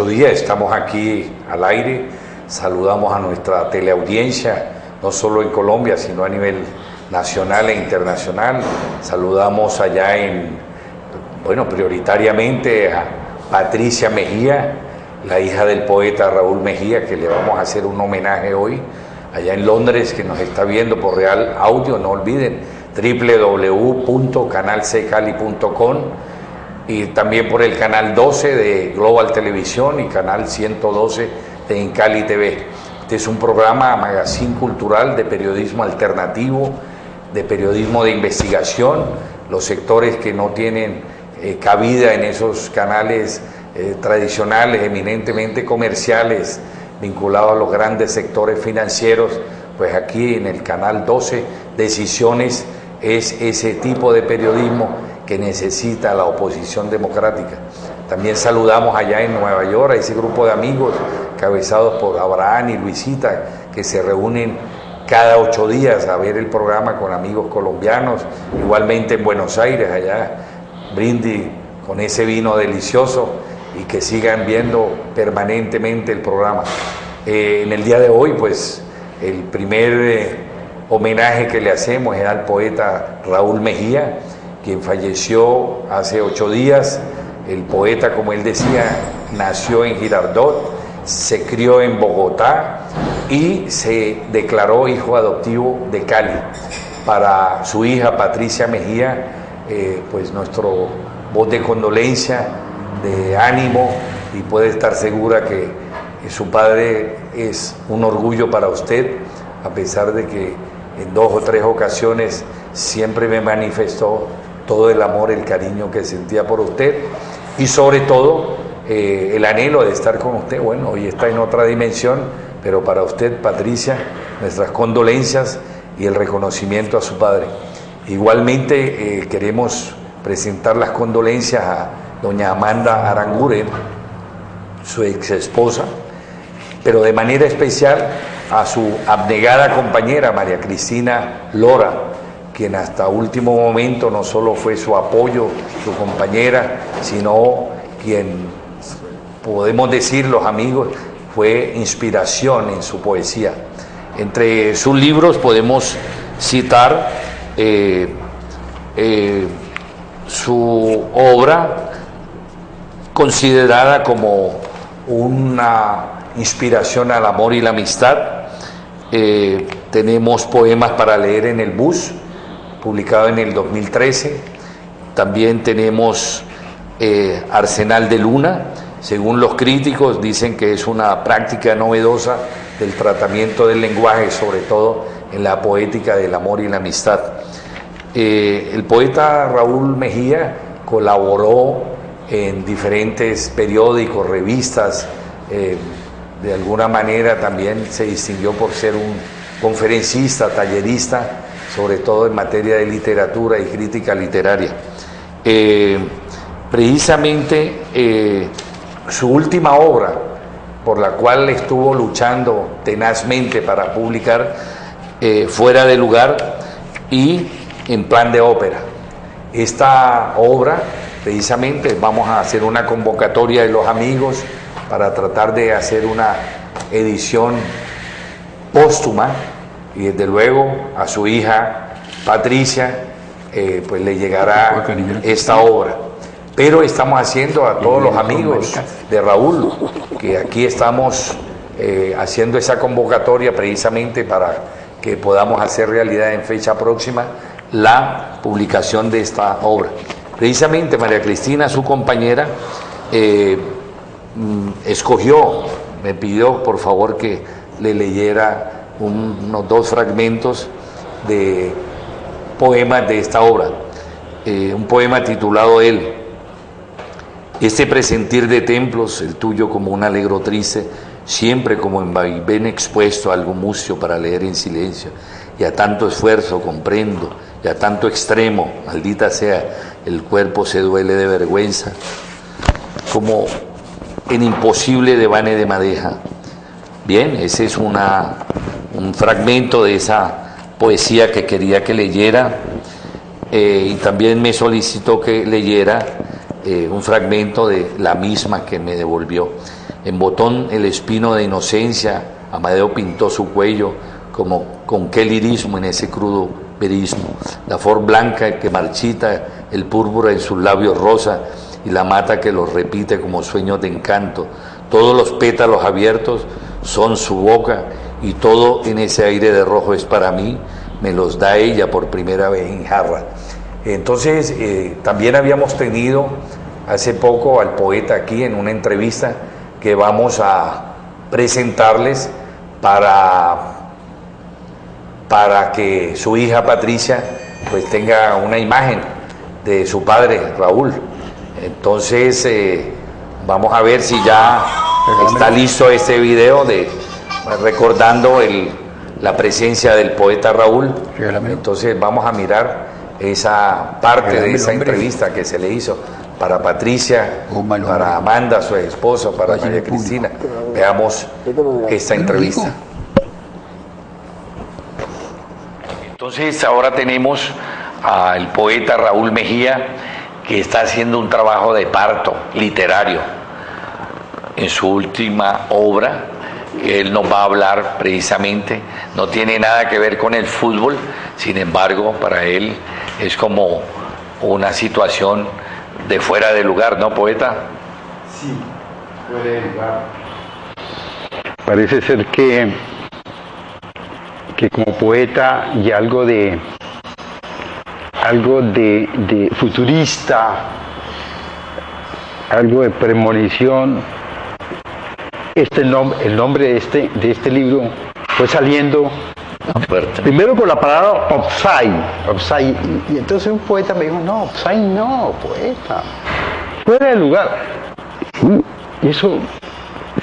días estamos aquí al aire. Saludamos a nuestra teleaudiencia, no solo en Colombia, sino a nivel nacional e internacional. Saludamos allá prioritariamente a Patricia Mejía, la hija del poeta Raúl Mejía, que le vamos a hacer un homenaje hoy, allá en Londres, que nos está viendo por Real Audio. No olviden, www.canalccali.com, y también por el canal 12 de Global Televisión y canal 112 de Encali TV. Este es un programa, magazine cultural de periodismo alternativo, de periodismo de investigación, los sectores que no tienen cabida en esos canales tradicionales, eminentemente comerciales, vinculados a los grandes sectores financieros. Pues aquí en el canal 12, Decisiones, es ese tipo de periodismo que necesita la oposición democrática. También saludamos allá en Nueva York a ese grupo de amigos cabezados por Abraham y Luisita, que se reúnen cada 8 días a ver el programa con amigos colombianos. Igualmente en Buenos Aires, allá brindis con ese vino delicioso, y que sigan viendo permanentemente el programa. En el día de hoy, pues, el primer homenaje que le hacemos es al poeta Raúl Mejía, quien falleció hace 8 días. El poeta, como él decía, nació en Girardot, se crió en Bogotá y se declaró hijo adoptivo de Cali. Para su hija Patricia Mejía, pues nuestro voz de condolencia, de ánimo, y puede estar segura que su padre es un orgullo para usted, a pesar de que en 2 o 3 ocasiones siempre me manifestó todo el amor, el cariño que sentía por usted, y sobre todo el anhelo de estar con usted. Bueno, hoy está en otra dimensión, pero para usted, Patricia, nuestras condolencias y el reconocimiento a su padre. Igualmente queremos presentar las condolencias a doña Amanda Aranguren, su ex esposa, pero de manera especial a su abnegada compañera María Cristina Lora, quien hasta último momento no solo fue su apoyo, su compañera, sino quien, podemos decir los amigos, fue inspiración en su poesía. Entre sus libros podemos citar su obra, considerada como una inspiración al amor y la amistad. Tenemos Poemas para leer en el bus, publicado en el 2013. También tenemos Arsenal de Luna. Según los críticos, dicen que es una práctica novedosa del tratamiento del lenguaje, sobre todo en la poética del amor y la amistad. El poeta Raúl Mejía colaboró en diferentes periódicos, revistas. De alguna manera también se distinguió por ser un conferencista, tallerista, sobre todo en materia de literatura y crítica literaria. Precisamente su última obra, por la cual estuvo luchando tenazmente para publicar, Fuera de Lugar y En Plan de Ópera. Esta obra, precisamente, vamos a hacer una convocatoria de los amigos para tratar de hacer una edición póstuma, y desde luego a su hija Patricia pues le llegará esta obra. Pero estamos haciendo a todos los amigos de Raúl, que aquí estamos haciendo esa convocatoria precisamente para que podamos hacer realidad en fecha próxima la publicación de esta obra. Precisamente María Cristina, su compañera, me pidió por favor que le leyera unos 2 fragmentos de poemas de esta obra. Un poema titulado Él. Este presentir de templos, el tuyo como un alegro triste, siempre como en vaivén expuesto a algo mucio para leer en silencio, y a tanto esfuerzo comprendo, y a tanto extremo, maldita sea, el cuerpo se duele de vergüenza, como en imposible devane de madeja. Bien, ese es un fragmento de esa poesía que quería que leyera, y también me solicitó que leyera un fragmento de la misma que me devolvió. En Botón el espino de inocencia, Amadeo pintó su cuello como con qué lirismo en ese crudo verismo. La flor blanca que marchita, el púrpura en sus labios rosa y la mata que los repite como sueños de encanto. Todos los pétalos abiertos son su boca y todo en ese aire de rojo es para mí, me los da ella por primera vez en jarra. Entonces, también habíamos tenido hace poco al poeta aquí en una entrevista que vamos a presentarles para que su hija Patricia pues tenga una imagen de su padre Raúl. Entonces vamos a ver si ya está listo este video recordando la presencia del poeta Raúl. Entonces vamos a mirar esa parte de esa entrevista que se le hizo para Patricia, para Amanda, su esposa, para María Cristina. Veamos esta entrevista. Entonces ahora tenemos al poeta Raúl Mejía, que está haciendo un trabajo de parto literario en su última obra. Él nos va a hablar precisamente, no tiene nada que ver con el fútbol, sin embargo para él es como una situación de fuera de lugar, ¿no, poeta? Sí, fuera de lugar. Parece ser que como poeta y algo de futurista, algo de premonición, el nombre de este libro fue saliendo primero por la palabra offside, y entonces un poeta me dijo, no, offside no, poeta, fuera de lugar. Sí, y eso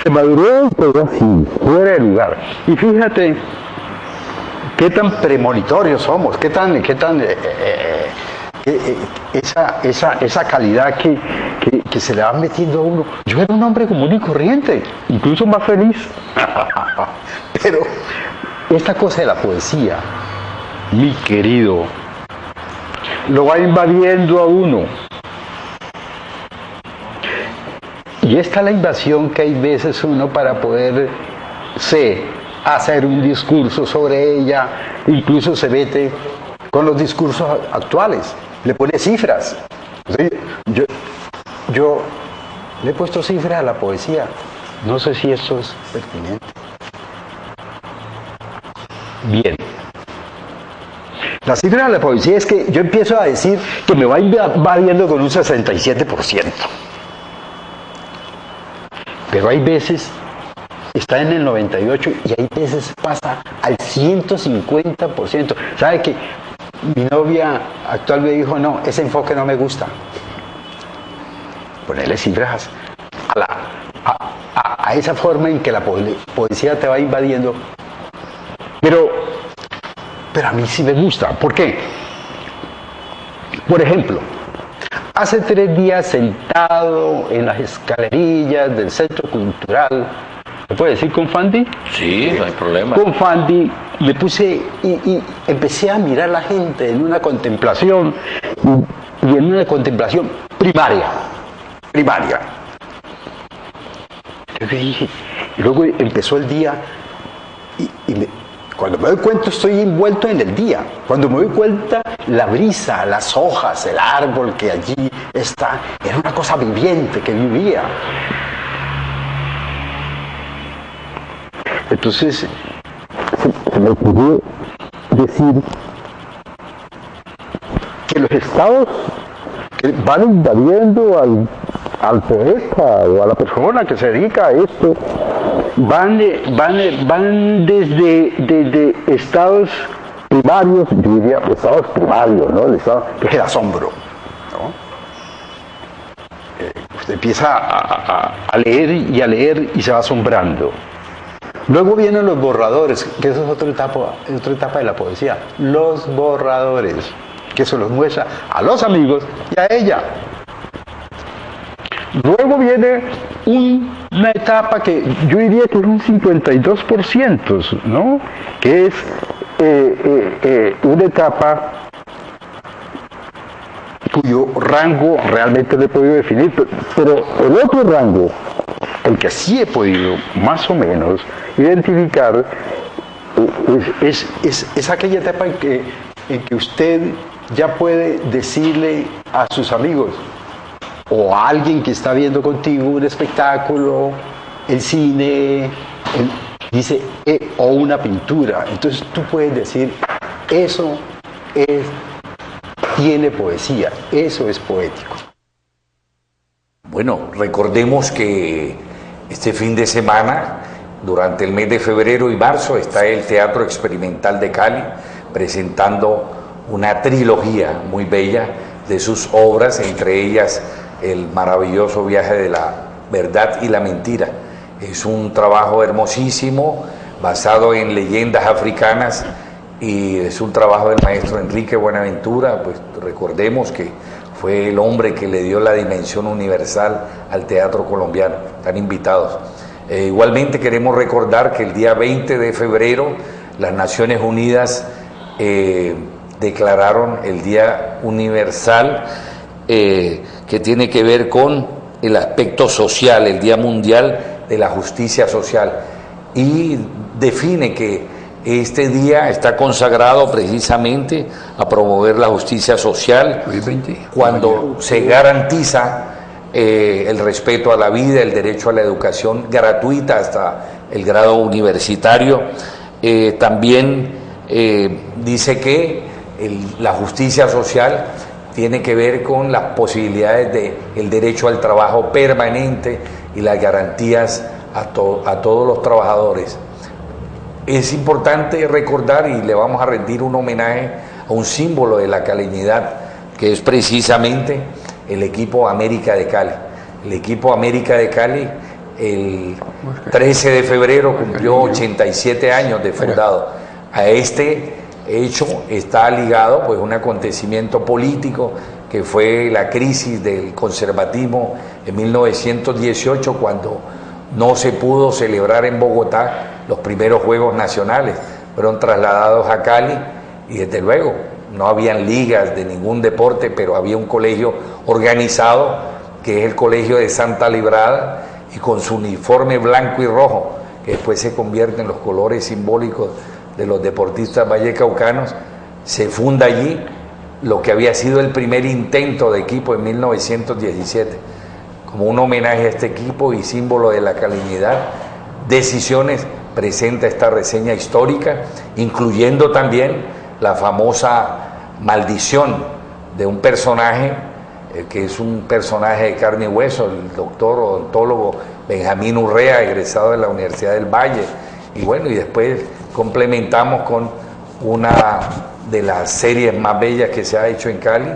se maduró, pero así, fuera de lugar. Y fíjate qué tan premonitorios somos, qué tan esa calidad que se le va metiendo a uno. Yo era un hombre común y corriente, incluso más feliz. Pero esta cosa de la poesía, mi querido, lo va invadiendo a uno. Y esta es la invasión que hay veces uno para poder hacer un discurso sobre ella, incluso se mete con los discursos actuales, le pone cifras. Yo le he puesto cifras a la poesía, no sé si esto es pertinente. Bien. La cifra de la poesía es que yo empiezo a decir que me va invadiendo con un 67%. Pero hay veces está en el 98% y hay veces pasa al 150%. ¿Sabe que mi novia actual me dijo, no, ese enfoque no me gusta? Ponerle cifras a esa forma en que la poesía te va invadiendo. Pero a mí sí me gusta. ¿Por qué? Por ejemplo, hace 3 días sentado en las escalerillas del Centro Cultural, ¿me puede decir con Fandi? Sí, no hay problema. Con Fandi me puse y empecé a mirar a la gente en una contemplación, y en una contemplación primaria. Yo dije, y luego empezó el día cuando me doy cuenta estoy envuelto en el día. Cuando me doy cuenta la brisa, las hojas, el árbol que allí está, era una cosa viviente que vivía. Entonces se me ocurrió decir que los estados que van invadiendo al poeta o a la persona que se dedica a esto van desde estados primarios, yo diría estados primarios, ¿no? El estado que es el asombro, ¿no? Usted empieza a leer y se va asombrando. Luego vienen los borradores, que eso es otra etapa de la poesía. Los borradores, que se los muestra a los amigos y a ella. Luego viene una etapa que yo diría que es un 52%, ¿no? Que es una etapa cuyo rango realmente no he podido definir, pero el otro rango, el que sí he podido más o menos identificar es aquella etapa en que usted ya puede decirle a sus amigos o a alguien que está viendo contigo un espectáculo, el cine, dice, o una pintura. Entonces tú puedes decir, eso tiene poesía, eso es poético. Bueno, recordemos que este fin de semana, durante el mes de febrero y marzo, está el Teatro Experimental de Cali presentando una trilogía muy bella de sus obras, entre ellas el maravilloso Viaje de la Verdad y la Mentira. Es un trabajo hermosísimo, basado en leyendas africanas, y es un trabajo del maestro Enrique Buenaventura. Pues recordemos que fue el hombre que le dio la dimensión universal al teatro colombiano. Están invitados. Igualmente queremos recordar que el día 20 de febrero las Naciones Unidas declararon el Día Universal que tiene que ver con el aspecto social, el Día Mundial de la Justicia Social, y define que este día está consagrado precisamente a promover la justicia social cuando se garantiza el respeto a la vida, el derecho a la educación gratuita hasta el grado universitario. También dice que la justicia social tiene que ver con las posibilidades del derecho al trabajo permanente y las garantías a todos los trabajadores. Es importante recordar, y le vamos a rendir un homenaje a un símbolo de la caleñidad, que es precisamente el equipo América de Cali. El equipo América de Cali, el 13 de febrero cumplió 87 años de fundado. A este hecho está ligado pues un acontecimiento político que fue la crisis del conservatismo en 1918, cuando no se pudo celebrar en Bogotá los primeros Juegos Nacionales. Fueron trasladados a Cali y desde luego no habían ligas de ningún deporte, pero había un colegio organizado que es el Colegio de Santa Librada, y con su uniforme blanco y rojo, que después se convierte en los colores simbólicos de los deportistas vallecaucanos, se funda allí lo que había sido el primer intento de equipo en 1917. Como un homenaje a este equipo y símbolo de la caleñidad, Decisiones presenta esta reseña histórica, incluyendo también la famosa maldición de un personaje que es un personaje de carne y hueso, el doctor odontólogo Benjamín Urrea, egresado de la Universidad del Valle. Y bueno, y después complementamos con una de las series más bellas que se ha hecho en Cali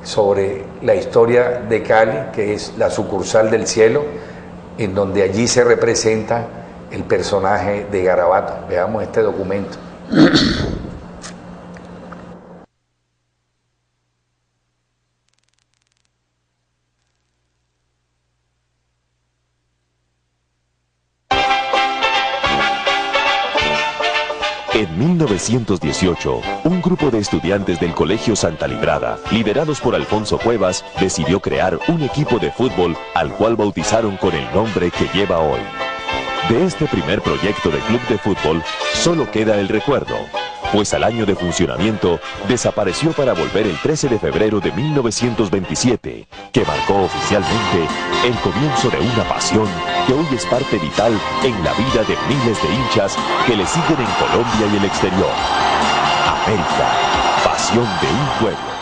sobre la historia de Cali, que es La Sucursal del Cielo, en donde allí se representa el personaje de Garabato. Veamos este documento. En 1918, un grupo de estudiantes del Colegio Santa Librada, liderados por Alfonso Cuevas, decidió crear un equipo de fútbol al cual bautizaron con el nombre que lleva hoy. De este primer proyecto de club de fútbol solo queda el recuerdo, pues al año de funcionamiento desapareció para volver el 13 de febrero de 1927, que marcó oficialmente el comienzo de una pasión que hoy es parte vital en la vida de miles de hinchas que le siguen en Colombia y el exterior. América, pasión de un pueblo.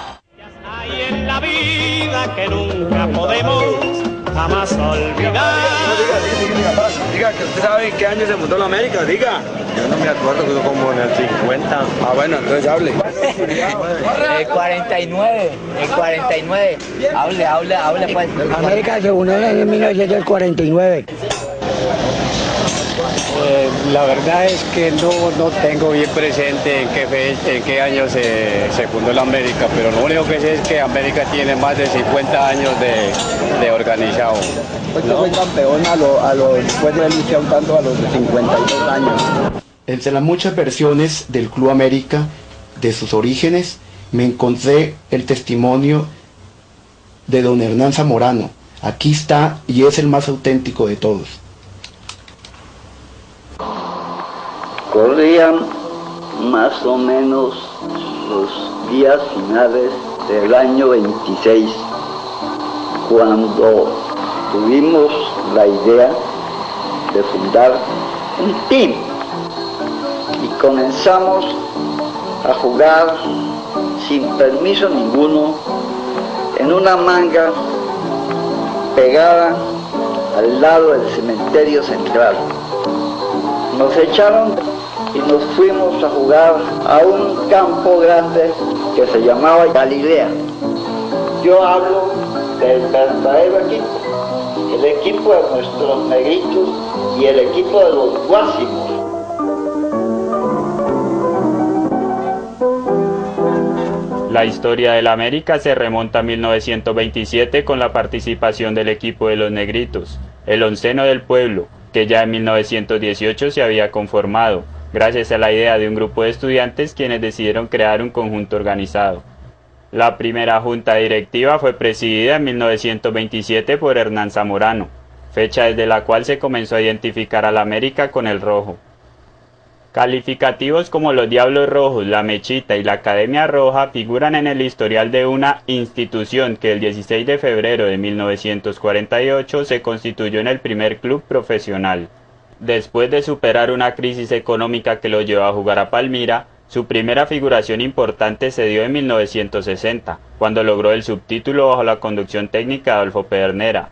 Hay en la vida que nunca podemos jamás olvidar. Diga, que usted sabe en qué año se fundó la América, diga. Yo no me acuerdo, creo como en el 50. Ah, bueno, entonces hable. El 49. Hable pues. América se unió en 1949. La verdad es que no tengo bien presente en qué año se fundó la América, pero lo único que sé es que América tiene más de 50 años de organizado. Usted fue campeón después de luchar un tanto a los 52 años. Entre las muchas versiones del Club América, de sus orígenes, me encontré el testimonio de don Hernán Zamorano, Aquí está y es el más auténtico de todos. Corrían más o menos los días finales del año 26, cuando tuvimos la idea de fundar un team y comenzamos a jugar sin permiso ninguno en una manga pegada al lado del cementerio central. Nos echaron y nos fuimos a jugar a un campo grande que se llamaba Galilea. Yo hablo del verdadero equipo, el equipo de nuestros negritos y el equipo de los guásimos. La historia del América se remonta a 1927 con la participación del equipo de los negritos, el onceno del pueblo, que ya en 1918 se había conformado, gracias a la idea de un grupo de estudiantes quienes decidieron crear un conjunto organizado. La primera junta directiva fue presidida en 1927 por Hernán Zamorano, fecha desde la cual se comenzó a identificar al América con el rojo. Calificativos como los Diablos Rojos, la Mechita y la Academia Roja figuran en el historial de una institución que el 16 de febrero de 1948 se constituyó en el primer club profesional. Después de superar una crisis económica que lo llevó a jugar a Palmira, su primera figuración importante se dio en 1960, cuando logró el subtítulo bajo la conducción técnica de Adolfo Pedernera.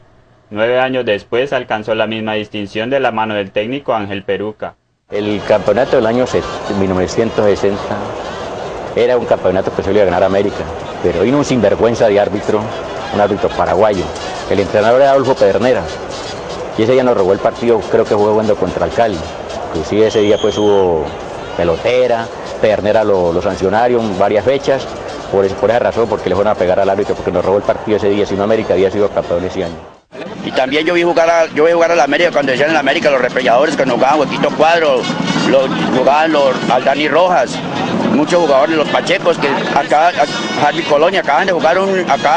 9 años después alcanzó la misma distinción de la mano del técnico Ángel Peruca. El campeonato del año 1960 era un campeonato que se iba a ganar América, pero vino un sinvergüenza de árbitro, un árbitro paraguayo. El entrenador era Adolfo Pedernera, y ese día nos robó el partido, creo que jugó jugando contra el Cali. Inclusive ese día pues hubo pelotera, Pedernera lo sancionaron varias fechas, por esa razón, porque le fueron a pegar al árbitro, porque nos robó el partido ese día, si no América había sido campeón ese año. Y también yo vi jugar a la América cuando decían en la América los repelladores, cuando jugaban Huequito Cuadro, jugaban los Aldani Rojas, muchos jugadores, los Pachecos, que acá, Harvey Colonia, acaban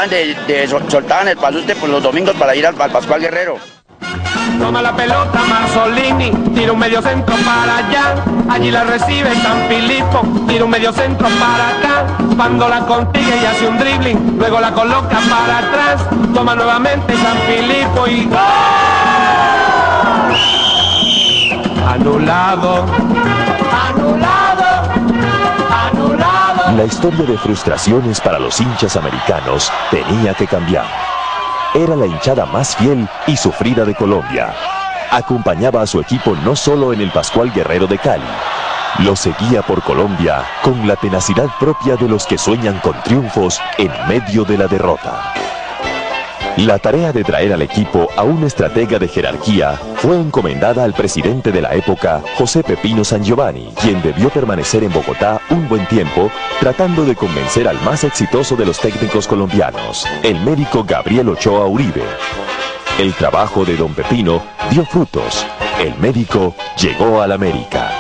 de soltar en el Paluste por los domingos para ir al Pascual Guerrero. Toma la pelota Marzolini, tira un medio centro para allá, allí la recibe San Filipo, tira un medio centro para acá, cuando la consigue y hace un dribbling, luego la coloca para atrás, toma nuevamente San Filipo y ¡gol! Anulado, anulado, anulado. La historia de frustraciones para los hinchas americanos tenía que cambiar. Era la hinchada más fiel y sufrida de Colombia. Acompañaba a su equipo no solo en el Pascual Guerrero de Cali, lo seguía por Colombia con la tenacidad propia de los que sueñan con triunfos en medio de la derrota. La tarea de traer al equipo a un estratega de jerarquía fue encomendada al presidente de la época, José Pepino Sangiovanni, quien debió permanecer en Bogotá un buen tiempo tratando de convencer al más exitoso de los técnicos colombianos, el médico Gabriel Ochoa Uribe. El trabajo de don Pepino dio frutos. El médico llegó al América.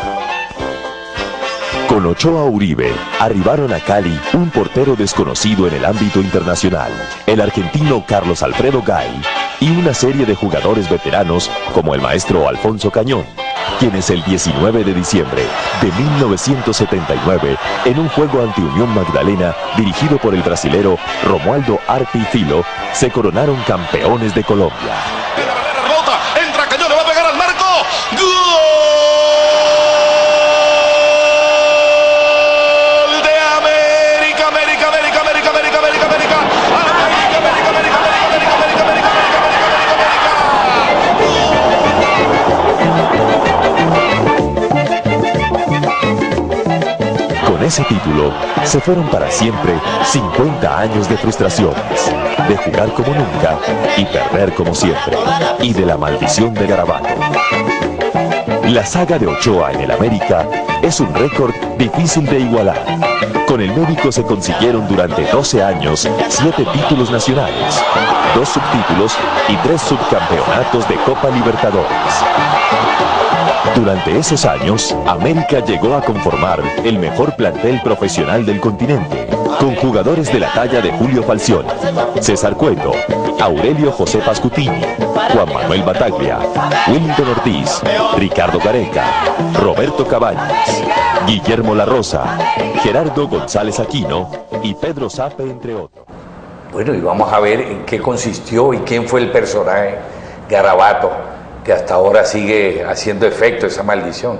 Con Ochoa Uribe, arribaron a Cali un portero desconocido en el ámbito internacional, el argentino Carlos Alfredo Gay, y una serie de jugadores veteranos como el maestro Alfonso Cañón, quienes el 19 de diciembre de 1979, en un juego ante Unión Magdalena, dirigido por el brasilero Romualdo Arpi Filo, se coronaron campeones de Colombia. Entra Cañón, le va a pegar al marco. ¡Gol! Con ese título, se fueron para siempre 50 años de frustraciones, de jugar como nunca y perder como siempre, y de la maldición de Garabato. La saga de Ochoa en el América es un récord difícil de igualar. Con el médico se consiguieron durante 12 años 7 títulos nacionales, 2 subtítulos y 3 subcampeonatos de Copa Libertadores. Durante esos años, América llegó a conformar el mejor plantel profesional del continente, con jugadores de la talla de Julio Falcioni, César Cueto, Aurelio José Pascutini, Juan Manuel Bataglia, Wellington Ortiz, Ricardo Gareca, Roberto Cabañas, Guillermo La Rosa, Gerardo González Aquino y Pedro Sape, entre otros. Bueno, y vamos a ver en qué consistió y quién fue el personaje Garabato, que hasta ahora sigue haciendo efecto esa maldición.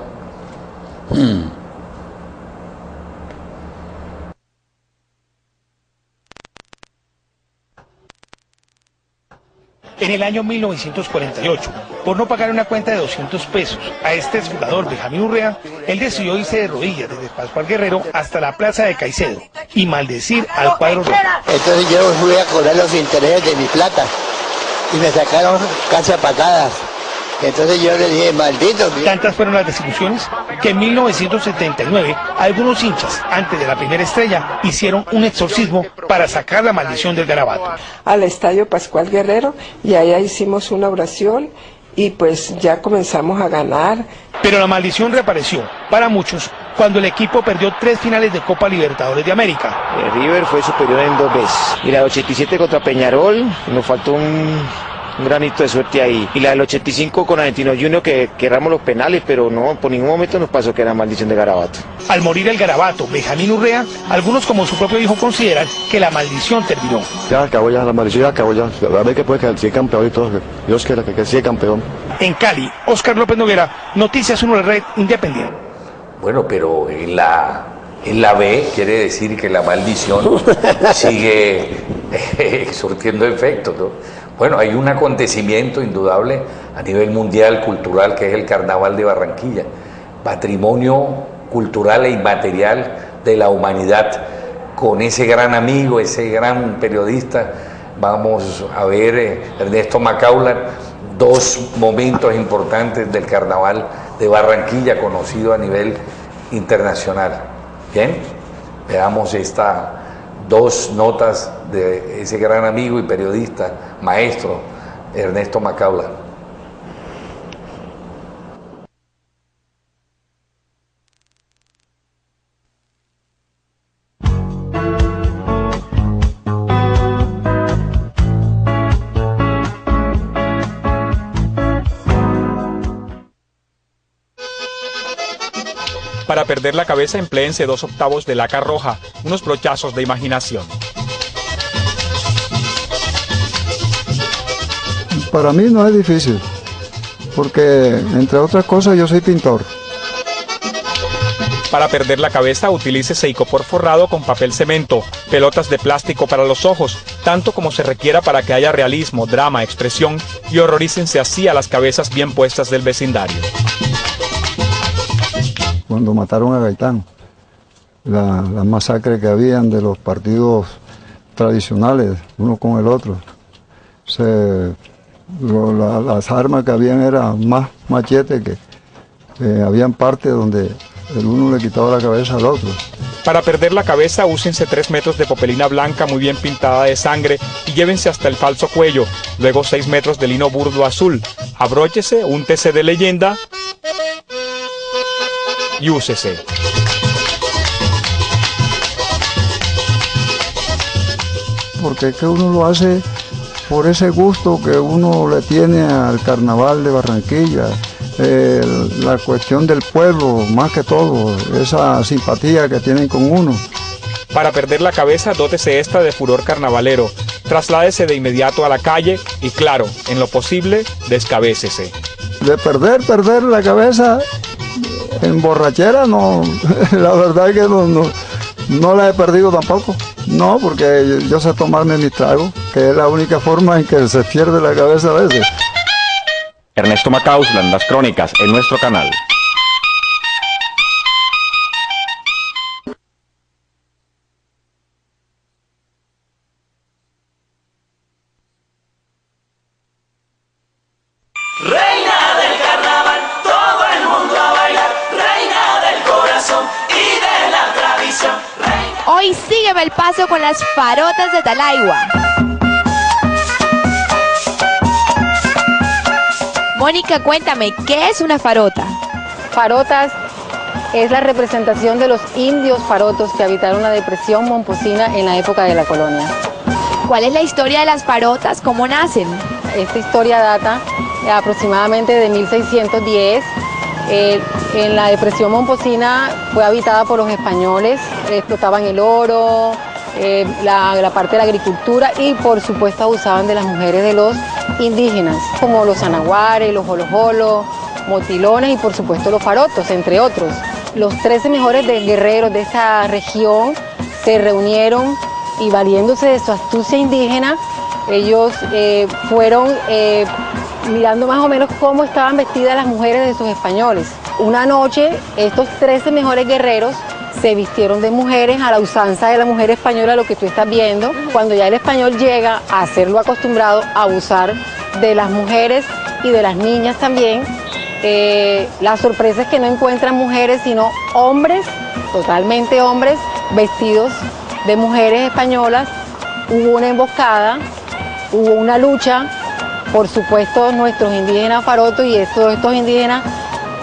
En el año 1948, por no pagar una cuenta de 200 pesos a este exjugador Benjamín Urrea, él decidió irse de rodillas desde Pascual Guerrero hasta la plaza de Caicedo y maldecir al cuadro rojo. Entonces yo fui a cobrar los intereses de mi plata y me sacaron casi a patadas. Entonces yo le dije, maldito. Tantas fueron las desilusiones que en 1979 algunos hinchas, antes de la primera estrella, hicieron un exorcismo para sacar la maldición del Garabato. Al estadio Pascual Guerrero y allá hicimos una oración y pues ya comenzamos a ganar. Pero la maldición reapareció para muchos cuando el equipo perdió 3 finales de Copa Libertadores de América. River fue superior en 2 veces. Y la 87 contra Peñarol, nos faltó un granito de suerte ahí. Y la del 85 con Argentino Junior que erramos los penales, pero no, por ningún momento nos pasó que era maldición de Garabato. Al morir el Garabato, Benjamín Urrea, algunos como su propio hijo consideran que la maldición terminó. Ya acabó ya, la maldición ya acabó ya. A ver que puede ser campeón y todo. Dios quiera que sea campeón. En Cali, Óscar López Noguera, Noticias 1 de Red Independiente. Bueno, pero en la B quiere decir que la maldición sigue surtiendo efecto, ¿no? Bueno, hay un acontecimiento indudable a nivel mundial cultural que es el Carnaval de Barranquilla, patrimonio cultural e inmaterial de la humanidad. Con ese gran amigo, ese gran periodista, vamos a ver, Ernesto Macaular, 2 momentos importantes del Carnaval de Barranquilla, conocido a nivel internacional. Bien, veamos estas 2 notas de ese gran amigo y periodista, maestro, Ernesto Macaular. Para perder la cabeza, empléense 2 octavos de laca roja, unos brochazos de imaginación. Para mí no es difícil, porque entre otras cosas yo soy pintor. Para perder la cabeza, utilícese icopor forrado con papel cemento, pelotas de plástico para los ojos, tanto como se requiera para que haya realismo, drama, expresión, y horrorícense así a las cabezas bien puestas del vecindario. Cuando mataron a Gaitán, la masacre que habían de los partidos tradicionales, uno con el otro, las armas que habían eran más machetes que habían partes donde el uno le quitaba la cabeza al otro. Para perder la cabeza, úsense 3 metros de popelina blanca muy bien pintada de sangre y llévense hasta el falso cuello, luego 6 metros de lino burdo azul, abróchese, úntese de leyenda y úsese. Porque es que uno lo hace por ese gusto que uno le tiene al Carnaval de Barranquilla, la cuestión del pueblo, más que todo, esa simpatía que tienen con uno. Para perder la cabeza, dótese esta de furor carnavalero, trasládese de inmediato a la calle y claro, en lo posible, descabécese. De perder la cabeza en borrachera, no, la verdad es que no la he perdido tampoco. No, porque yo sé tomarme mis tragos, que es la única forma en que se pierde la cabeza a veces. Ernesto Macauslan, Las Crónicas, en nuestro canal. Reina del carnaval, todo el mundo a bailar, reina del corazón y de la tradición. Hoy sígueme el paso con las farotas de Talaigua. Mónica, cuéntame, ¿qué es una farota? Farotas es la representación de los indios farotos que habitaron la depresión momposina en la época de la colonia. ¿Cuál es la historia de las farotas? ¿Cómo nacen? Esta historia data aproximadamente de 1610. En la depresión momposina fue habitada por los españoles, explotaban el oro, la parte de la agricultura y por supuesto abusaban de las mujeres de los indígenas, como los anahuares, los jolojolos, motilones y por supuesto los farotos, entre otros. Los 13 mejores guerreros de esta región se reunieron y valiéndose de su astucia indígena, ellos fueron mirando más o menos cómo estaban vestidas las mujeres de sus españoles. Una noche, estos 13 mejores guerreros se vistieron de mujeres a la usanza de la mujer española, lo que tú estás viendo. Cuando ya el español llega a hacerlo acostumbrado a abusar de las mujeres y de las niñas también, la sorpresa es que no encuentran mujeres, sino hombres, totalmente hombres, vestidos de mujeres españolas. Hubo una emboscada, hubo una lucha, por supuesto nuestros indígenas farotos y estos indígenas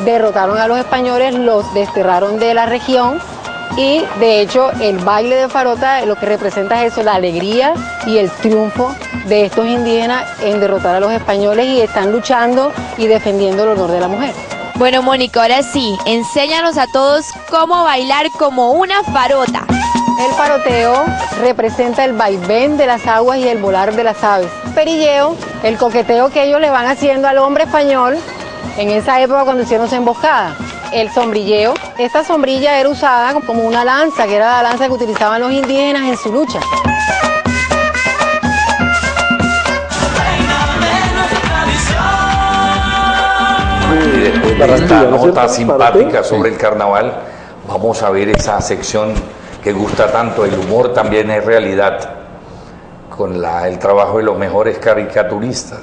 derrotaron a los españoles, los desterraron de la región y de hecho el baile de farota lo que representa es eso, la alegría y el triunfo de estos indígenas en derrotar a los españoles y están luchando y defendiendo el honor de la mujer. Bueno, Mónica, ahora sí, enséñanos a todos cómo bailar como una farota. El faroteo representa el vaivén de las aguas y el volar de las aves. Perilleo, el coqueteo que ellos le van haciendo al hombre español en esa época cuando hicieron su emboscada. El sombrilleo, esta sombrilla era usada como una lanza, que era la lanza que utilizaban los indígenas en su lucha. Y después de esta nota simpática sobre el carnaval, vamos a ver esa sección que gusta tanto, el humor también es realidad, con el trabajo de los mejores caricaturistas.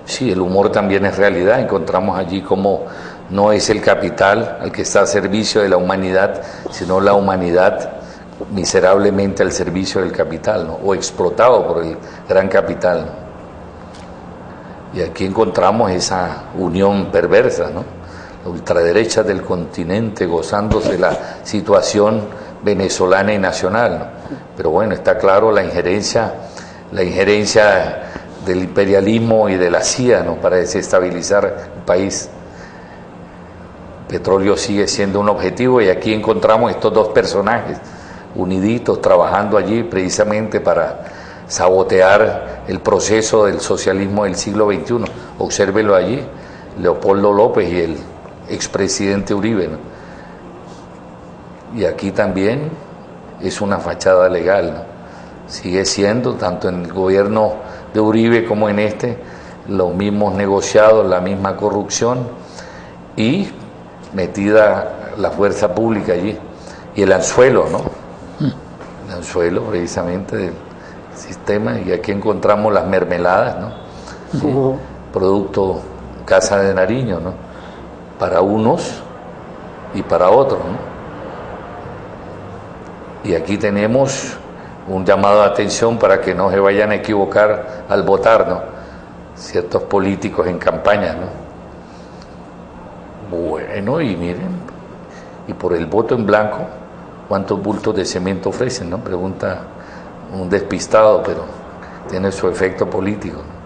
Sí, el humor también es realidad, encontramos allí como no es el capital al que está a servicio de la humanidad, sino la humanidad miserablemente al servicio del capital, ¿no? O explotado por el gran capital, ¿no? Y aquí encontramos esa unión perversa, ¿no? La ultraderecha del continente gozándose la situación venezolana y nacional, ¿no? Pero bueno, está claro la injerencia del imperialismo y de la CIA, ¿no? Para desestabilizar el país. El petróleo sigue siendo un objetivo y aquí encontramos estos dos personajes uniditos trabajando allí precisamente para sabotear el proceso del socialismo del siglo XXI. Obsérvelo allí, Leopoldo López y el expresidente Uribe, ¿no? Y aquí también es una fachada legal, ¿no? Sigue siendo, tanto en el gobierno de Uribe como en este, los mismos negociados, la misma corrupción y metida la fuerza pública allí. Y el anzuelo, ¿no? El anzuelo precisamente del sistema, y aquí encontramos las mermeladas, ¿no? ¿Sí? Producto Casa de Nariño, ¿no? Para unos y para otros, ¿no? Y aquí tenemos un llamado de atención para que no se vayan a equivocar al votar, ¿no? Ciertos políticos en campaña, ¿no? Bueno, y miren, y por el voto en blanco, ¿cuántos bultos de cemento ofrecen, no? Pregunta un despistado, pero tiene su efecto político, ¿no?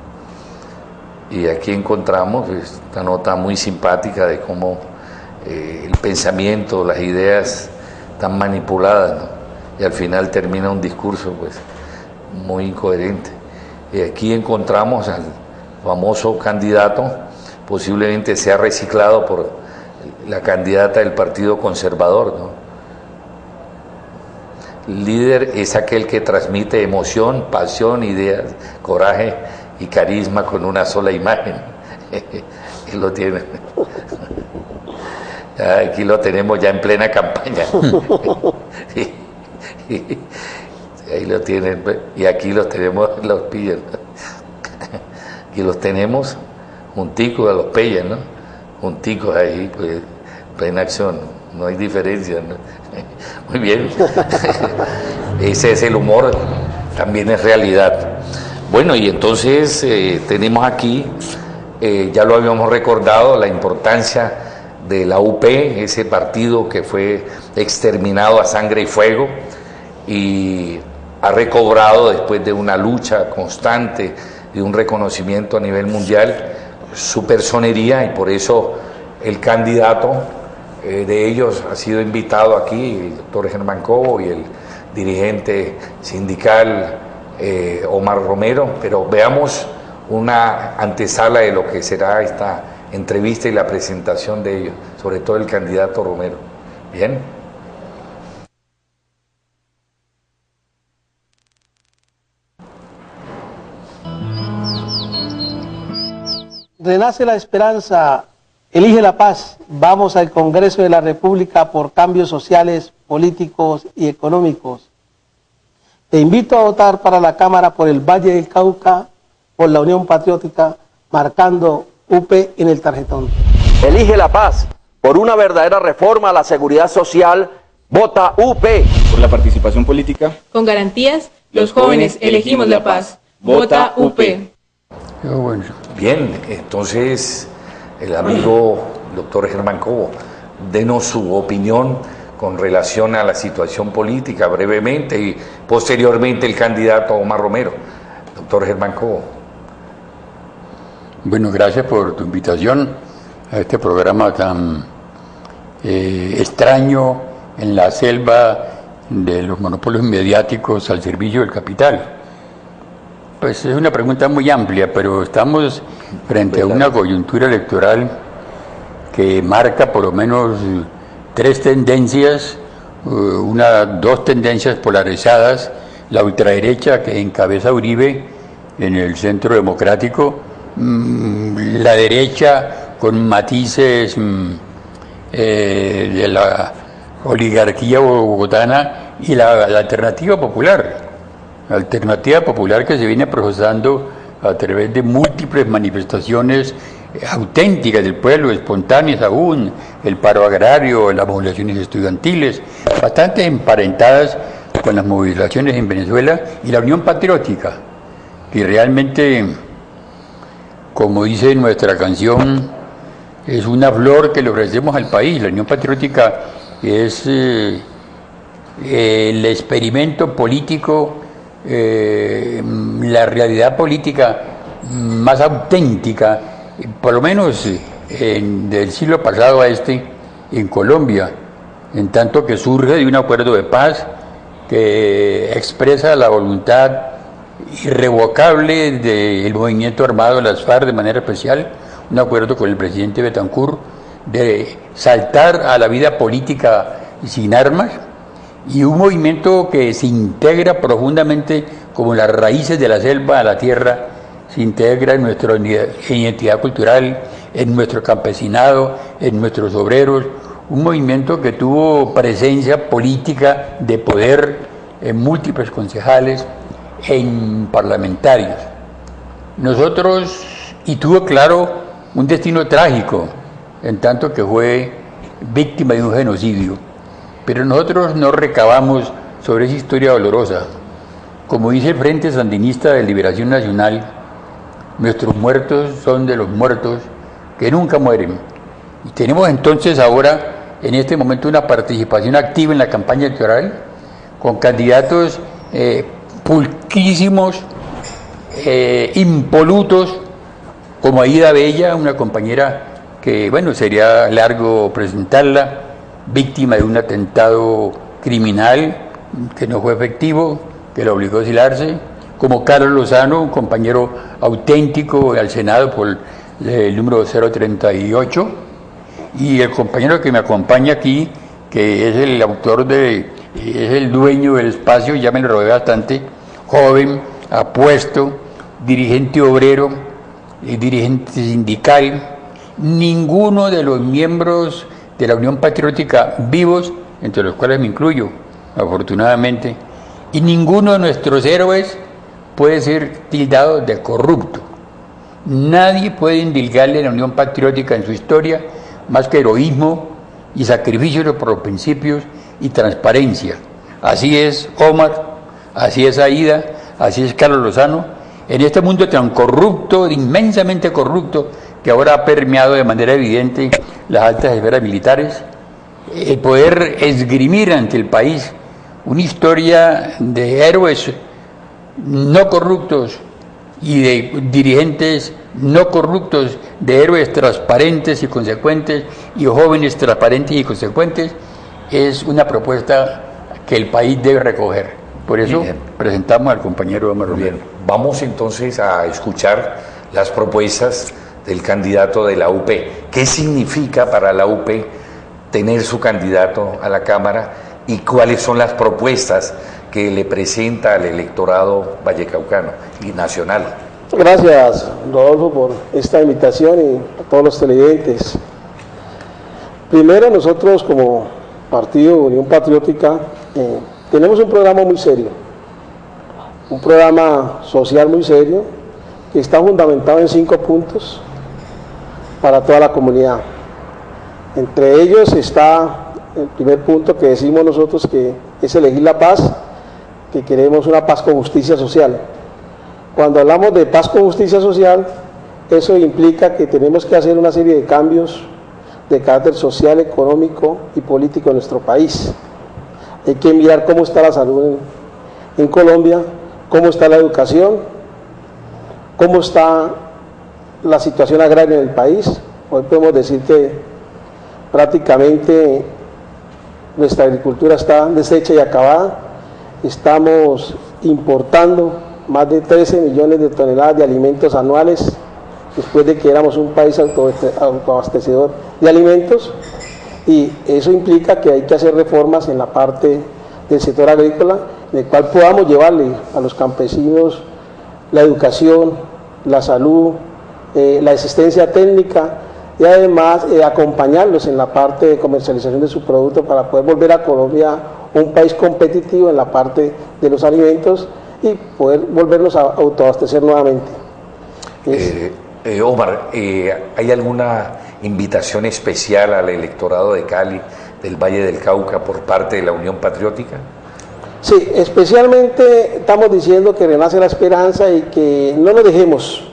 Y aquí encontramos esta nota muy simpática de cómo el pensamiento, las ideas están manipuladas, ¿no? Y al final termina un discurso pues muy incoherente. Y aquí encontramos al famoso candidato, posiblemente sea reciclado por la candidata del Partido Conservador, ¿no? El líder es aquel que transmite emoción, pasión, ideas, coraje y carisma con una sola imagen. Y lo tiene. Aquí lo tenemos ya en plena campaña. Ahí lo tienen, y aquí los tenemos, los pillan. Aquí los tenemos junticos a los pillan, ¿no? Junticos ahí, pues, plena acción, no hay diferencia, ¿no? Muy bien. Ese es el humor, también es realidad. Bueno, y entonces tenemos aquí, ya lo habíamos recordado, la importancia de la UP, ese partido que fue exterminado a sangre y fuego y ha recobrado después de una lucha constante, de un reconocimiento a nivel mundial, su personería, y por eso el candidato de ellos ha sido invitado aquí, el doctor Germán Cobo y el dirigente sindical Omar Romero. Pero veamos una antesala de lo que será esta entrevista y la presentación de ellos, sobre todo el candidato Romero. Bien. Renace la esperanza, elige la paz, vamos al Congreso de la República por cambios sociales, políticos y económicos. Te invito a votar para la Cámara por el Valle del Cauca, por la Unión Patriótica, marcando UP en el tarjetón. Elige la paz, por una verdadera reforma a la seguridad social, vota UP. Por la participación política. Con garantías, los jóvenes elegimos la paz. Vota UP. Bien, entonces el amigo doctor Germán Cobo, denos su opinión con relación a la situación política brevemente y posteriormente el candidato Omar Romero. Doctor Germán Cobo. Bueno, gracias por tu invitación a este programa tan extraño en la selva de los monopolios mediáticos al servicio del capital. Pues es una pregunta muy amplia, pero estamos frente a una coyuntura electoral que marca por lo menos tres tendencias, dos tendencias polarizadas: la ultraderecha que encabeza Uribe en el Centro Democrático, la derecha con matices de la oligarquía bogotana y la alternativa popular. La alternativa popular que se viene procesando a través de múltiples manifestaciones auténticas del pueblo, espontáneas aún, el paro agrario, las movilizaciones estudiantiles, bastante emparentadas con las movilizaciones en Venezuela, y la Unión Patriótica, que realmente, como dice nuestra canción, es una flor que le ofrecemos al país. La Unión Patriótica es el experimento político, la realidad política más auténtica, por lo menos del siglo pasado a este, en Colombia, en tanto que surge de un acuerdo de paz que expresa la voluntad irrevocable del movimiento armado de las FARC, de manera especial, un acuerdo con el presidente Betancourt de saltar a la vida política sin armas, y un movimiento que se integra profundamente como las raíces de la selva a la tierra, se integra en nuestra identidad cultural, en nuestro campesinado, en nuestros obreros, un movimiento que tuvo presencia política de poder en múltiples concejales, en parlamentarios. Nosotros, y tuvo claro un destino trágico, en tanto que fue víctima de un genocidio. Pero nosotros no recabamos sobre esa historia dolorosa. Como dice el Frente Sandinista de Liberación Nacional, nuestros muertos son de los muertos que nunca mueren. Y tenemos entonces ahora, en este momento, una participación activa en la campaña electoral, con candidatos pulquísimos, impolutos, como Aida Bella, una compañera que, bueno, sería largo presentarla, víctima de un atentado criminal que no fue efectivo, que lo obligó a asilarse, como Carlos Lozano, un compañero auténtico al Senado por el número 038, y el compañero que me acompaña aquí, que es el autor es el dueño del espacio, ya me lo robé bastante, joven, apuesto, dirigente obrero, dirigente sindical. Ninguno de los miembros de la Unión Patriótica vivos, entre los cuales me incluyo, afortunadamente, y ninguno de nuestros héroes puede ser tildado de corrupto. Nadie puede indilgarle a la Unión Patriótica en su historia más que heroísmo y sacrificio por los principios y transparencia. Así es Omar, así es Aida, así es Carlos Lozano, en este mundo tan corrupto, inmensamente corrupto, que ahora ha permeado de manera evidente las altas esferas militares, el poder esgrimir ante el país una historia de héroes no corruptos y de dirigentes no corruptos, de héroes transparentes y consecuentes y jóvenes transparentes y consecuentes, es una propuesta que el país debe recoger. Por eso presentamos al compañero Omar Romero. Bien, vamos entonces a escuchar las propuestas del candidato de la UP. ¿Qué significa para la UP tener su candidato a la Cámara y cuáles son las propuestas que le presenta al electorado vallecaucano y nacional? Gracias, Rodolfo, por esta invitación y a todos los televidentes. Primero, nosotros como Partido Unión Patriótica tenemos un programa muy serio, un programa social muy serio que está fundamentado en 5 puntos para toda la comunidad. Entre ellos está el primer punto que decimos nosotros, que es elegir la paz, que queremos una paz con justicia social. Cuando hablamos de paz con justicia social, eso implica que tenemos que hacer una serie de cambios de carácter social, económico y político en nuestro país. Hay que mirar cómo está la salud en Colombia, cómo está la educación, cómo está la situación agraria en el país. Hoy podemos decir que prácticamente nuestra agricultura está deshecha y acabada. Estamos importando más de 13 millones de toneladas de alimentos anuales, después de que éramos un país autoabastecedor de alimentos, y eso implica que hay que hacer reformas en la parte del sector agrícola, en el cual podamos llevarle a los campesinos la educación, la salud, la asistencia técnica, y además acompañarlos en la parte de comercialización de su producto para poder volver a Colombia un país competitivo en la parte de los alimentos y poder volvernos a autoabastecer nuevamente. Omar, ¿hay alguna invitación especial al electorado de Cali, del Valle del Cauca, por parte de la Unión Patriótica? Sí, especialmente estamos diciendo que renace la esperanza y que no nos dejemos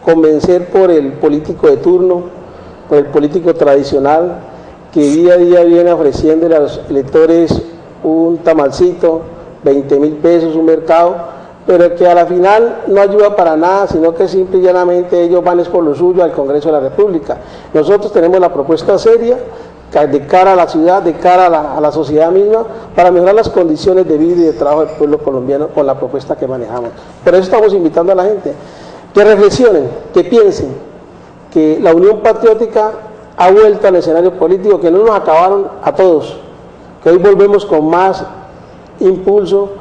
convencer por el político de turno, por el político tradicional, que día a día viene ofreciéndole a los electores un tamalcito, 20.000 pesos, un mercado, pero que a la final no ayuda para nada, sino que simple y llanamente ellos van es por lo suyo al Congreso de la República. Nosotros tenemos la propuesta seria de cara a la ciudad, de cara a la sociedad misma, para mejorar las condiciones de vida y de trabajo del pueblo colombiano con la propuesta que manejamos. Por eso estamos invitando a la gente que reflexionen, que piensen que la Unión Patriótica ha vuelto al escenario político, que no nos acabaron a todos, que hoy volvemos con más impulso,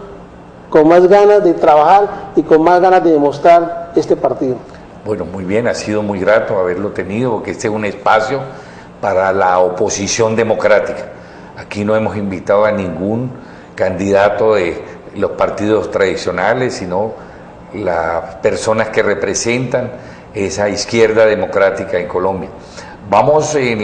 con más ganas de trabajar y con más ganas de demostrar este partido. Bueno, muy bien, ha sido muy grato haberlo tenido, porque este es un espacio para la oposición democrática. Aquí no hemos invitado a ningún candidato de los partidos tradicionales, sino las personas que representan esa izquierda democrática en Colombia. Vamos en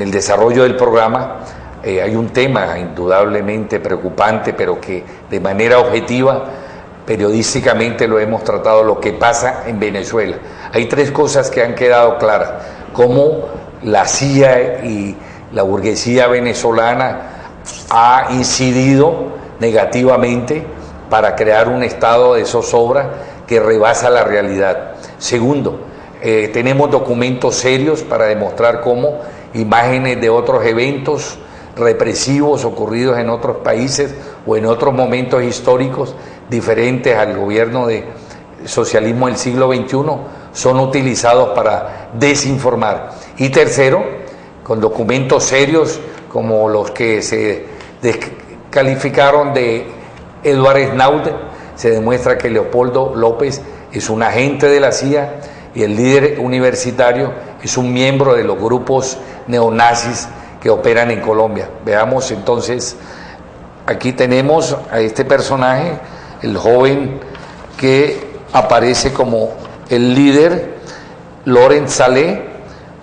el desarrollo del programa. Hay un tema indudablemente preocupante, pero que de manera objetiva, periodísticamente lo hemos tratado, lo que pasa en Venezuela. Hay 3 cosas que han quedado claras: cómo la CIA y la burguesía venezolana ha incidido negativamente para crear un estado de zozobra que rebasa la realidad. Segundo, tenemos documentos serios para demostrar cómo imágenes de otros eventos represivos ocurridos en otros países o en otros momentos históricos diferentes al gobierno de socialismo del siglo XXI son utilizados para desinformar. Y tercero, con documentos serios como los que se descalificaron de Edward Snowden, se demuestra que Leopoldo López es un agente de la CIA y el líder universitario es un miembro de los grupos neonazis que operan en Colombia. Veamos entonces, aquí tenemos a este personaje, el joven que aparece como el líder, Laurent Saleh,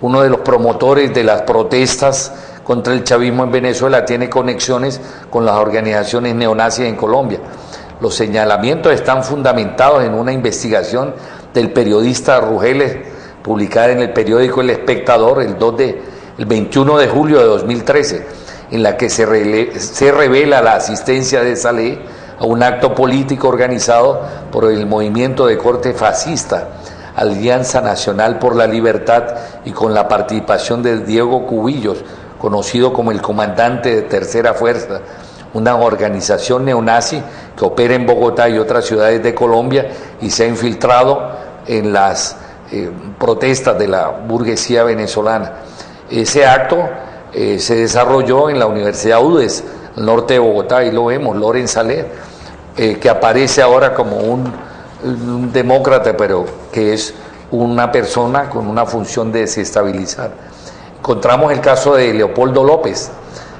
uno de los promotores de las protestas contra el chavismo en Venezuela, tiene conexiones con las organizaciones neonazis en Colombia. Los señalamientos están fundamentados en una investigación del periodista Rugeles, publicada en el periódico El Espectador el 21 de julio de 2013, en la que se revela la asistencia de Saleh a un acto político organizado por el movimiento de corte fascista, Alianza Nacional por la Libertad, y con la participación de Diego Cubillos, conocido como el comandante de Tercera Fuerza, una organización neonazi que opera en Bogotá y otras ciudades de Colombia y se ha infiltrado en las protestas de la burguesía venezolana. Ese acto se desarrolló en la Universidad UDES, al norte de Bogotá, ahí lo vemos, Loren Saleh, que aparece ahora como un demócrata, pero que es una persona con una función de desestabilizar. Encontramos el caso de Leopoldo López,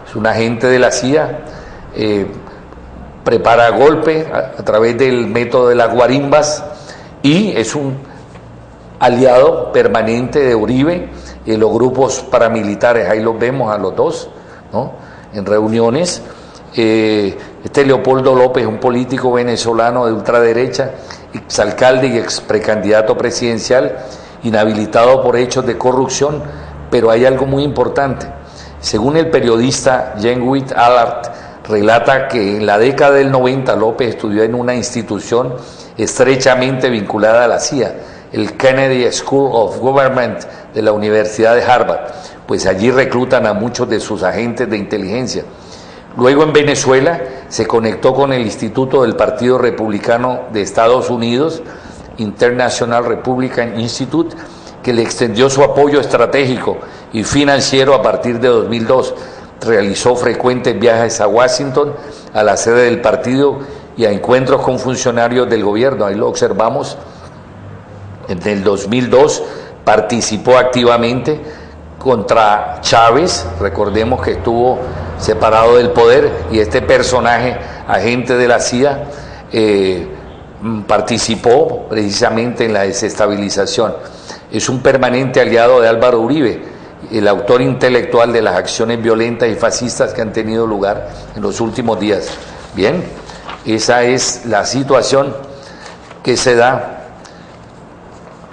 es un agente de la CIA, prepara golpe a través del método de las guarimbas y es un aliado permanente de Uribe y los grupos paramilitares. Ahí los vemos a los dos, ¿no?, en reuniones. Este Leopoldo López, un político venezolano de ultraderecha, exalcalde y ex precandidato presidencial, inhabilitado por hechos de corrupción, pero hay algo muy importante. Según el periodista Jean-Louis Allard, relata que en la década del 90 López estudió en una institución estrechamente vinculada a la CIA, el Kennedy School of Government de la Universidad de Harvard, pues allí reclutan a muchos de sus agentes de inteligencia. Luego en Venezuela se conectó con el Instituto del Partido Republicano de Estados Unidos, International Republican Institute, que le extendió su apoyo estratégico y financiero a partir de 2002. Realizó frecuentes viajes a Washington, a la sede del partido y a encuentros con funcionarios del gobierno. Ahí lo observamos. En el 2002 participó activamente contra Chávez, recordemos que estuvo separado del poder, y este personaje, agente de la CIA, participó precisamente en la desestabilización. Es un permanente aliado de Álvaro Uribe, el autor intelectual de las acciones violentas y fascistas que han tenido lugar en los últimos días. Bien, esa es la situación que se da.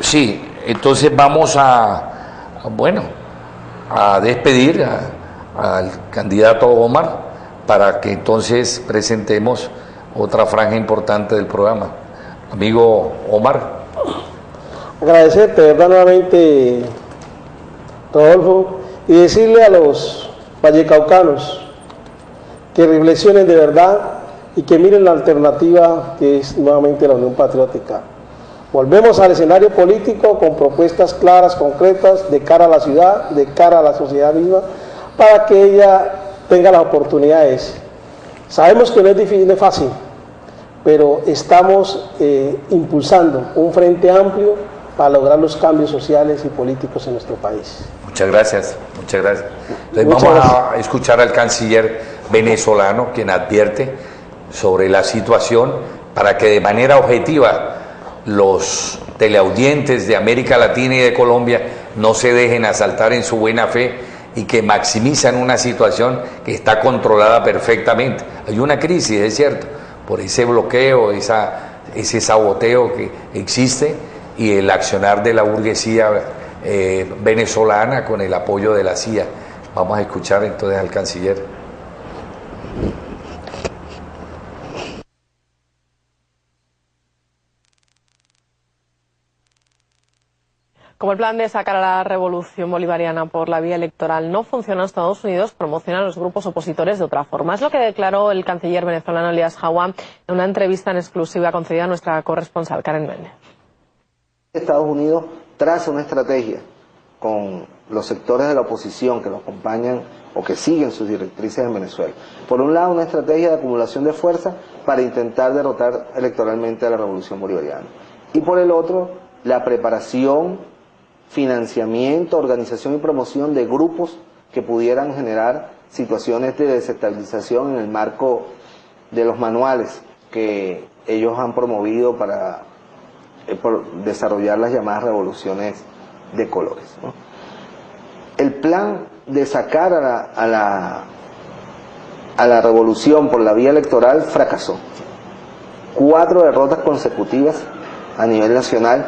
Sí, entonces vamos a despedir al candidato Omar para que entonces presentemos otra franja importante del programa. Amigo Omar. Agradecerte, de verdad, nuevamente, Rodolfo, y decirle a los vallecaucanos que reflexionen de verdad y que miren la alternativa que es nuevamente la Unión Patriótica. Volvemos al escenario político con propuestas claras, concretas, de cara a la ciudad, de cara a la sociedad misma, para que ella tenga las oportunidades. Sabemos que no es difícil, no es fácil, pero estamos impulsando un frente amplio para lograr los cambios sociales y políticos en nuestro país. Muchas gracias, muchas gracias. Entonces vamos a escuchar al canciller venezolano, quien advierte sobre la situación para que de manera objetiva los teleaudientes de América Latina y de Colombia no se dejen asaltar en su buena fe y que maximizan una situación que está controlada perfectamente. Hay una crisis, es cierto, por ese bloqueo, ese saboteo que existe y el accionar de la burguesía venezolana con el apoyo de la CIA. Vamos a escuchar entonces al canciller. Como el plan de sacar a la revolución bolivariana por la vía electoral no funciona en Estados Unidos, promocionan a los grupos opositores de otra forma. Es lo que declaró el canciller venezolano Elías Jaguá en una entrevista en exclusiva concedida a nuestra corresponsal Karen Méndez. Estados Unidos traza una estrategia con los sectores de la oposición que lo acompañan o que siguen sus directrices en Venezuela. Por un lado, una estrategia de acumulación de fuerza para intentar derrotar electoralmente a la revolución bolivariana. Y por el otro, la preparación, financiamiento, organización y promoción de grupos que pudieran generar situaciones de desestabilización en el marco de los manuales que ellos han promovido para desarrollar las llamadas revoluciones de colores, ¿no? El plan de sacar a la revolución por la vía electoral fracasó. 4 derrotas consecutivas a nivel nacional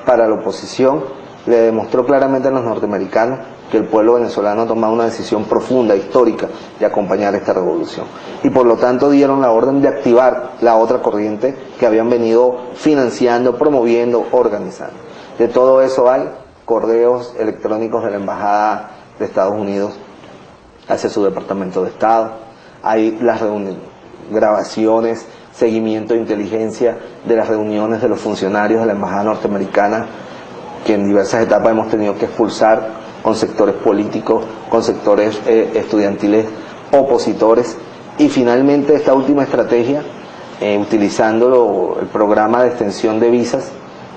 para la oposición, le demostró claramente a los norteamericanos que el pueblo venezolano ha tomado una decisión profunda, histórica, de acompañar esta revolución. Y por lo tanto dieron la orden de activar la otra corriente que habían venido financiando, promoviendo, organizando. De todo eso hay correos electrónicos de la Embajada de Estados Unidos hacia su Departamento de Estado, hay las grabaciones, seguimiento de inteligencia de las reuniones de los funcionarios de la Embajada norteamericana, que en diversas etapas hemos tenido que expulsar con sectores políticos, con sectores estudiantiles opositores, y finalmente esta última estrategia, utilizando el programa de extensión de visas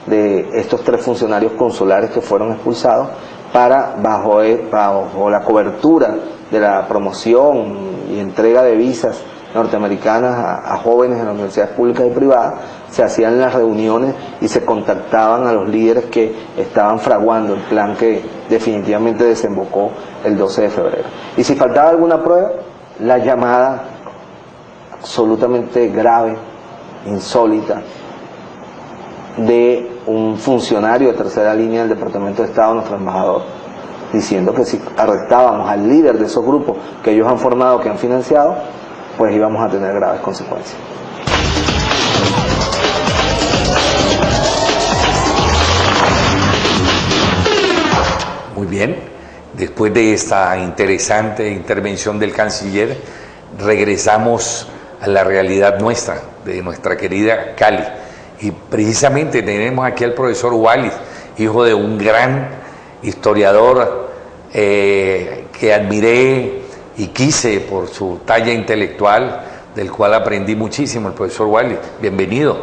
de estos 3 funcionarios consulares que fueron expulsados, para bajo la cobertura de la promoción y entrega de visas norteamericanas a jóvenes en las universidades públicas y privadas, se hacían las reuniones y se contactaban a los líderes que estaban fraguando el plan que definitivamente desembocó el 12 de febrero. Y si faltaba alguna prueba, la llamada absolutamente grave, insólita, de un funcionario de tercera línea del Departamento de Estado, nuestro embajador, diciendo que si arrestábamos al líder de esos grupos que ellos han formado, que han financiado, pues íbamos a tener graves consecuencias. Muy bien, después de esta interesante intervención del canciller, regresamos a la realidad nuestra, de nuestra querida Cali. Y precisamente tenemos aquí al profesor Wallis, hijo de un gran historiador que admiré y quise por su talla intelectual, del cual aprendí muchísimo, el profesor Wallis. Bienvenido.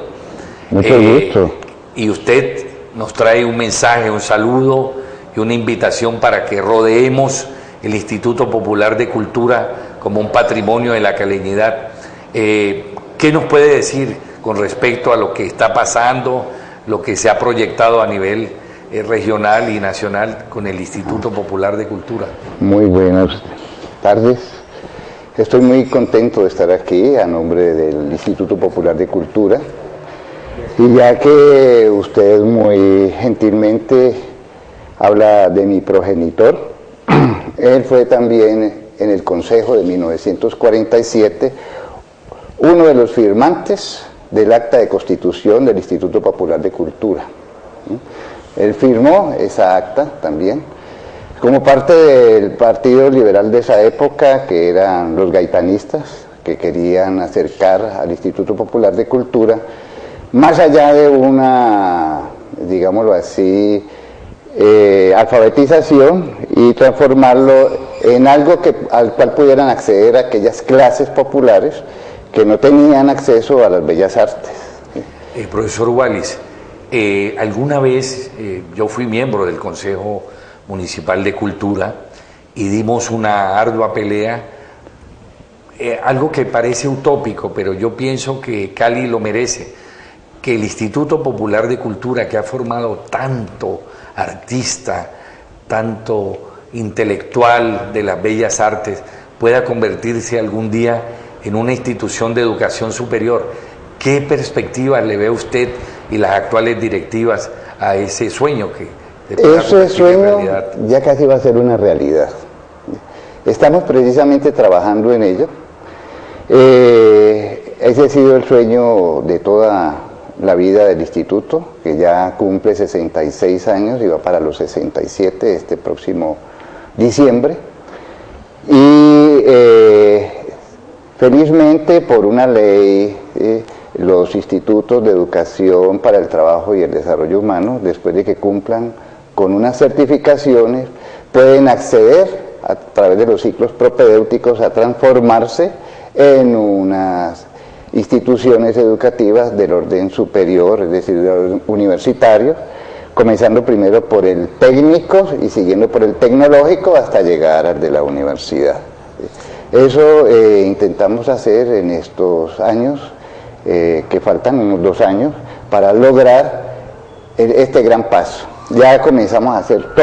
Mucho gusto. Y usted nos trae un mensaje, un saludo y una invitación para que rodeemos el Instituto Popular de Cultura como un patrimonio de la caleñidad. ¿Qué nos puede decir con respecto a lo que está pasando, lo que se ha proyectado a nivel regional y nacional con el Instituto Popular de Cultura? Muy buenas tardes. Estoy muy contento de estar aquí a nombre del Instituto Popular de Cultura, y ya que usted muy gentilmente habla de mi progenitor, él fue también en el Consejo de 1947 uno de los firmantes del acta de constitución del Instituto Popular de Cultura. Él firmó esa acta también, como parte del Partido Liberal de esa época, que eran los gaitanistas, que querían acercar al Instituto Popular de Cultura, más allá de una, digámoslo así, alfabetización, y transformarlo en algo al cual pudieran acceder aquellas clases populares que no tenían acceso a las bellas artes. Profesor Wallis, alguna vez yo fui miembro del Consejo Municipal de Cultura y dimos una ardua pelea, algo que parece utópico, pero yo pienso que Cali lo merece, que el Instituto Popular de Cultura, que ha formado tanto artista, tanto intelectual de las bellas artes, pueda convertirse algún día en una institución de educación superior. ¿Qué perspectivas le ve usted y las actuales directivas a ese sueño que ese sueño ya casi va a ser una realidad? Estamos precisamente trabajando en ello. Ese ha sido el sueño de toda la vida del instituto, que ya cumple 66 años y va para los 67 este próximo diciembre. Y felizmente, por una ley, los institutos de educación para el trabajo y el desarrollo humano, después de que cumplan con unas certificaciones, pueden acceder a través de los ciclos propedéuticos a transformarse en unas instituciones educativas del orden superior, es decir, del orden universitario, comenzando primero por el técnico y siguiendo por el tecnológico hasta llegar al de la universidad. Eso intentamos hacer en estos años, que faltan unos 2 años, para lograr este gran paso. Ya comenzamos a hacer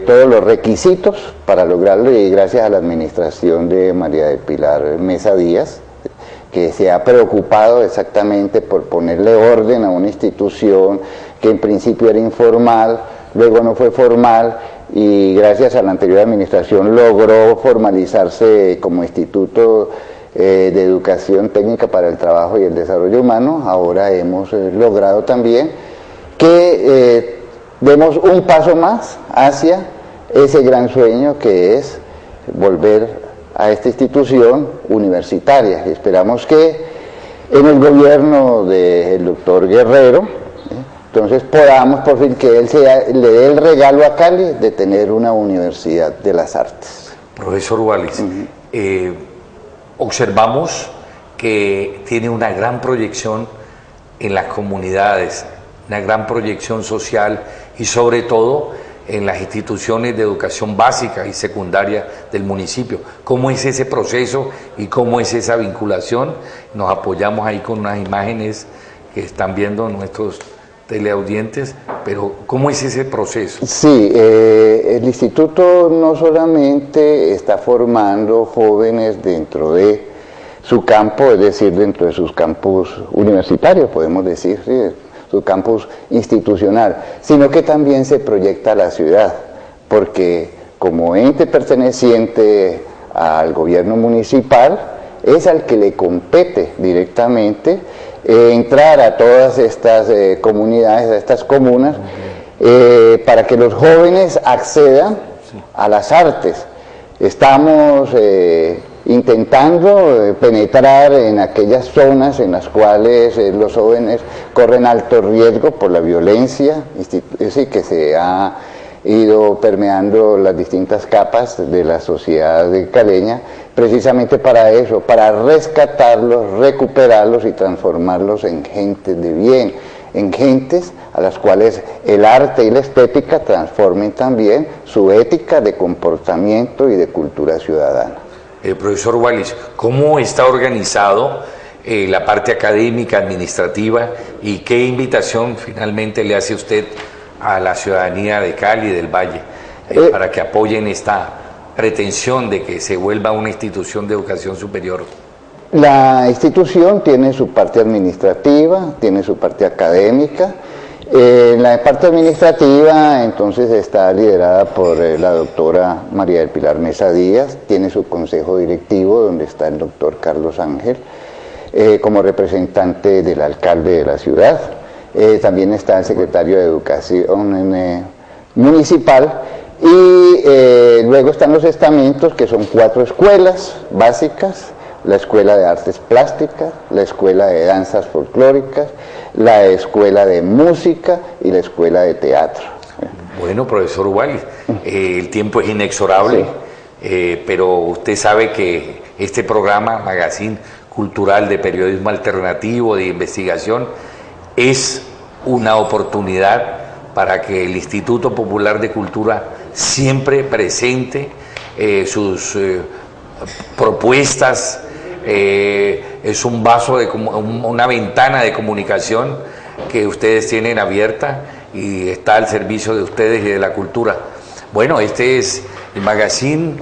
todos los requisitos para lograrlo, y gracias a la administración de María del Pilar Mesa Díaz que se ha preocupado exactamente por ponerle orden a una institución que en principio era informal, luego no fue formal, y gracias a la anterior administración logró formalizarse como Instituto de Educación Técnica para el Trabajo y el Desarrollo Humano. Ahora hemos logrado también que demos un paso más hacia ese gran sueño que es volver a esta institución universitaria. Esperamos que en el gobierno del doctor Guerrero, entonces podamos por fin que él le dé el regalo a Cali de tener una universidad de las artes. Profesor Wallis, observamos que tiene una gran proyección en las comunidades, una gran proyección social y sobre todo en las instituciones de educación básica y secundaria del municipio. ¿Cómo es ese proceso y cómo es esa vinculación? Nos apoyamos ahí con unas imágenes que están viendo nuestros teleaudientes, pero ¿cómo es ese proceso? Sí, el instituto no solamente está formando jóvenes dentro de su campo, es decir, dentro de sus campus universitarios, podemos decir, sí, su campus institucional, sino que también se proyecta a la ciudad, porque como ente perteneciente al gobierno municipal, es al que le compete directamente entrar a todas estas comunidades, a estas comunas, para que los jóvenes accedan a las artes. Estamos intentando penetrar en aquellas zonas en las cuales los jóvenes corren alto riesgo por la violencia que se ha ido permeando las distintas capas de la sociedad caleña, precisamente para eso, para rescatarlos, recuperarlos y transformarlos en gentes de bien, en gentes a las cuales el arte y la estética transformen también su ética de comportamiento y de cultura ciudadana. Profesor Wallis, ¿cómo está organizado la parte académica, administrativa, y qué invitación finalmente le hace usted a la ciudadanía de Cali y del Valle para que apoyen esta pretensión de que se vuelva una institución de educación superior? La institución tiene su parte administrativa, tiene su parte académica. La parte administrativa entonces está liderada por la doctora María del Pilar Mesa Díaz, tiene su consejo directivo donde está el doctor Carlos Ángel como representante del alcalde de la ciudad. También está el secretario de Educación municipal y luego están los estamentos, que son 4 escuelas básicas: la Escuela de Artes Plásticas, la Escuela de Danzas Folclóricas, la Escuela de Música y la Escuela de Teatro. Bueno, profesor Wallis, el tiempo es inexorable, pero usted sabe que este programa, Magazine Cultural de Periodismo Alternativo, de Investigación, es una oportunidad para que el Instituto Popular de Cultura siempre presente sus propuestas. Es un vaso, una ventana de comunicación que ustedes tienen abierta y está al servicio de ustedes y de la cultura. Bueno, este es el Magazine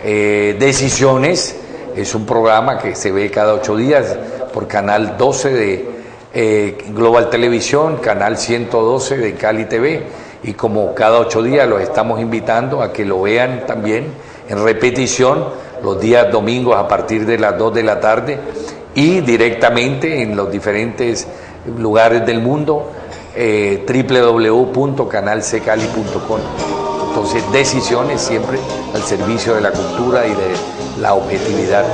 Decisiones, es un programa que se ve cada 8 días por Canal 12 de Global Televisión, Canal 112 de Cali TV, y como cada 8 días los estamos invitando a que lo vean también en repetición los días domingos a partir de las 2 de la tarde y directamente en los diferentes lugares del mundo, www.canalccali.com. Entonces, Decisiones siempre al servicio de la cultura y de la objetividad.